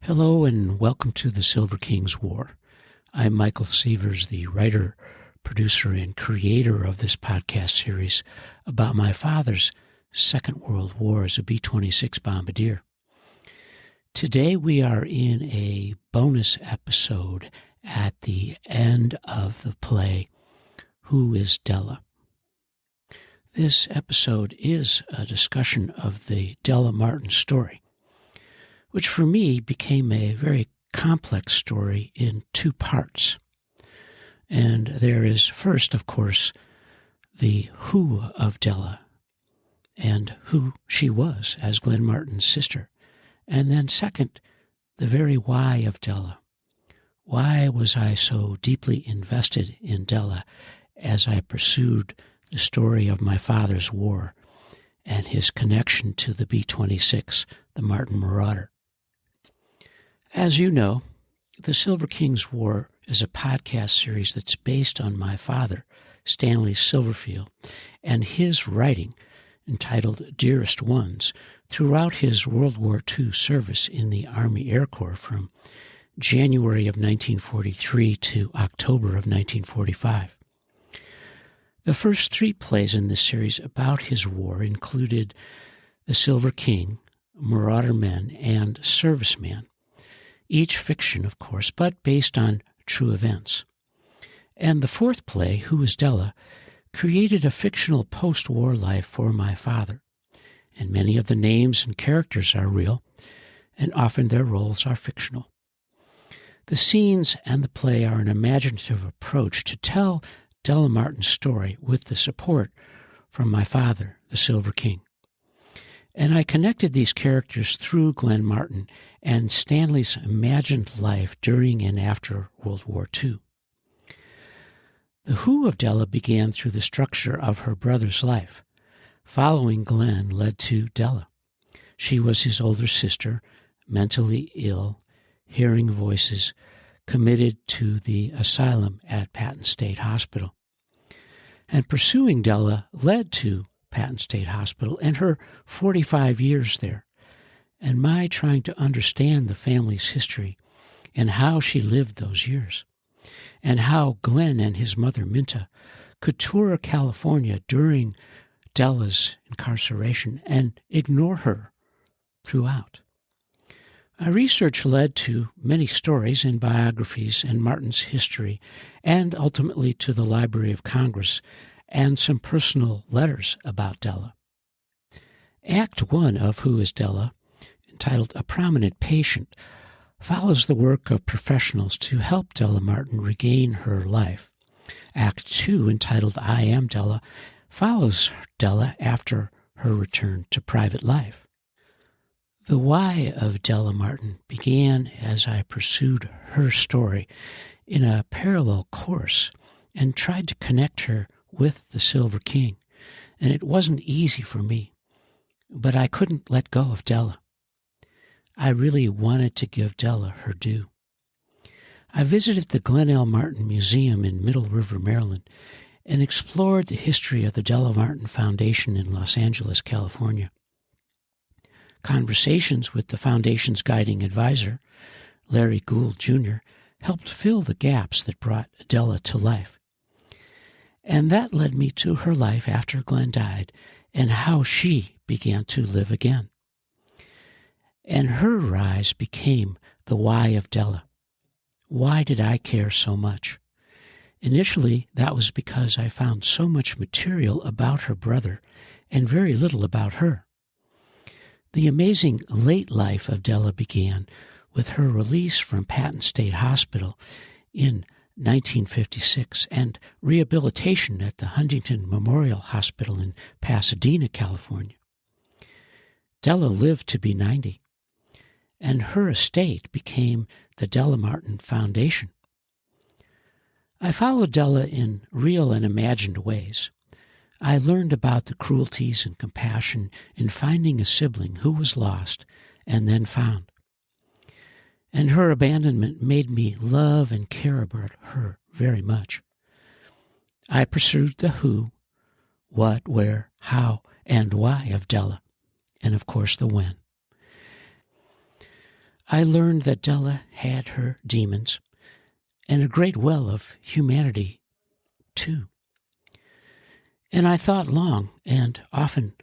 Hello and welcome to the Silver King's War. I'm Michael Sievers, the writer, producer, and creator of this podcast series about my father's Second World War as a B-26 bombardier. Today we are in a bonus episode at the end of the play, Who is Della? This episode is a discussion of the Della Martin story, which for me became a very complex story in two parts. And there is first, of course, the who of Della and who she was as Glenn Martin's sister. And then second, the very why of Della. Why was I so deeply invested in Della as I pursued the story of my father's war and his connection to the B-26, the Martin Marauder? As you know, the Silver King's War is a podcast series that's based on my father, Stanley Silverfield, and his writing, entitled Dearest Ones, throughout his World War II service in the Army Air Corps from January of 1943 to October of 1945. The first three plays in this series about his war included The Silver King, Marauder Men, and Serviceman, each fiction, of course, but based on true events. And the fourth play, Who is Della, created a fictional post-war life for my father, and many of the names and characters are real, and often their roles are fictional. The scenes and the play are an imaginative approach to tell Della Martin's story with the support from my father, the Silver King. And I connected these characters through Glenn Martin and Stanley's imagined life during and after World War II. The who of Della began through the structure of her brother's life. Following Glenn led to Della. She was his older sister, mentally ill, hearing voices, committed to the asylum at Patton State Hospital. And pursuing Della led to Patton State Hospital and her 45 years there, and my trying to understand the family's history and how she lived those years, and how Glenn and his mother Minta could tour California during Della's incarceration and ignore her throughout. Our research led to many stories and biographies and Martin's history, and ultimately to the Library of Congress and some personal letters about Della. Act 1 of Who is Della, entitled A Prominent Patient, follows the work of professionals to help Della Martin regain her life. Act 2, entitled I Am Della, follows Della after her return to private life. The why of Della Martin began as I pursued her story in a parallel course and tried to connect her with the Silver King, and it wasn't easy for me, but I couldn't let go of Della. I really wanted to give Della her due. I visited the Glenn L. Martin Museum in Middle River, Maryland, and explored the history of the Della Martin Foundation in Los Angeles, California. Conversations with the Foundation's guiding advisor, Larry Gould, Jr., helped fill the gaps that brought Della to life. And that led me to her life after Glenn died and how she began to live again. And her rise became the why of Della. Why did I care so much? Initially, that was because I found so much material about her brother and very little about her. The amazing late life of Della began with her release from Patton State Hospital in 1956 and rehabilitation at the Huntington Memorial Hospital in Pasadena, California. Della lived to be 90, and her estate became the Della Martin Foundation. I followed Della in real and imagined ways. I learned about the cruelties and compassion in finding a sibling who was lost and then found. And her abandonment made me love and care about her very much. I pursued the who, what, where, how, and why of Della, and of course the when. I learned that Della had her demons and a great well of humanity, too. And I thought long and often,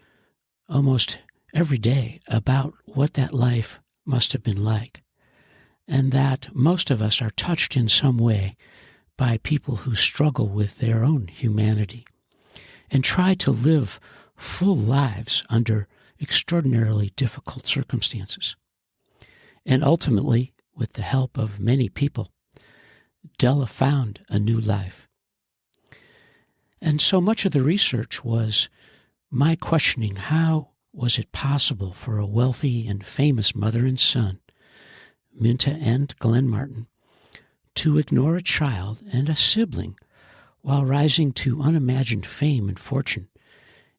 almost every day, about what that life must have been like, and that most of us are touched in some way by people who struggle with their own humanity and try to live full lives under extraordinarily difficult circumstances. And ultimately, with the help of many people, Della found a new life. And so much of the research was my questioning, how was it possible for a wealthy and famous mother and son, Minta and Glenn Martin, to ignore a child and a sibling while rising to unimagined fame and fortune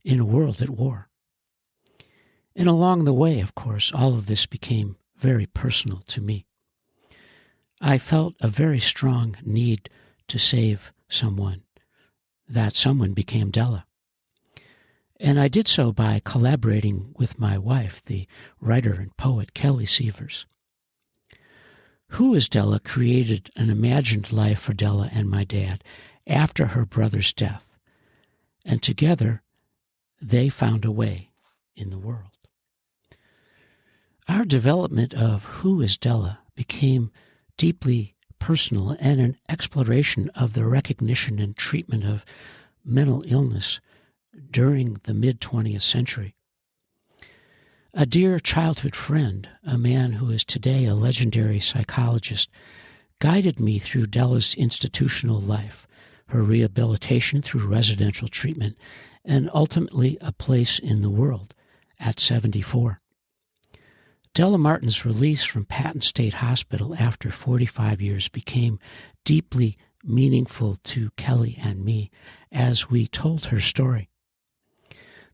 in a world at war? And along the way, of course, all of this became very personal to me. I felt a very strong need to save someone. That someone became Della. And I did so by collaborating with my wife, the writer and poet Kelly Sievers. Who is Della created an imagined life for Della and my dad after her brother's death, and together they found a way in the world. Our development of Who is Della became deeply personal and an exploration of the recognition and treatment of mental illness during the mid-20th century. A dear childhood friend, a man who is today a legendary psychologist, guided me through Della's institutional life, her rehabilitation through residential treatment, and ultimately a place in the world at 74. Della Martin's release from Patton State Hospital after 45 years became deeply meaningful to Kelly and me as we told her story.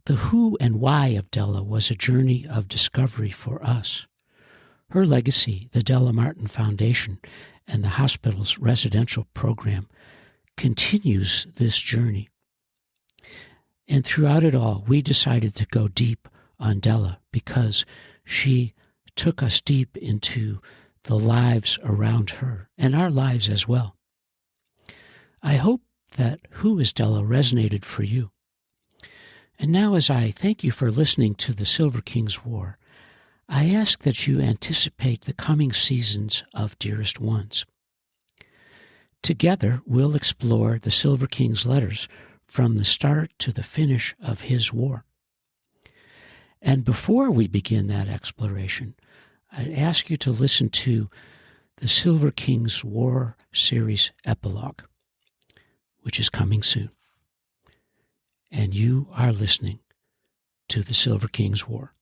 The who and why of Della was a journey of discovery for us. Her legacy, the Della Martin Foundation and the hospital's residential program, continues this journey. And throughout it all, we decided to go deep on Della because she took us deep into the lives around her and our lives as well. I hope that Who is Della resonated for you. And now, as I thank you for listening to the Silver King's War, I ask that you anticipate the coming seasons of Dearest Ones. Together, we'll explore the Silver King's letters from the start to the finish of his war. And before we begin that exploration, I'd ask you to listen to the Silver King's War series epilogue, which is coming soon. And you are listening to the Silver King's War.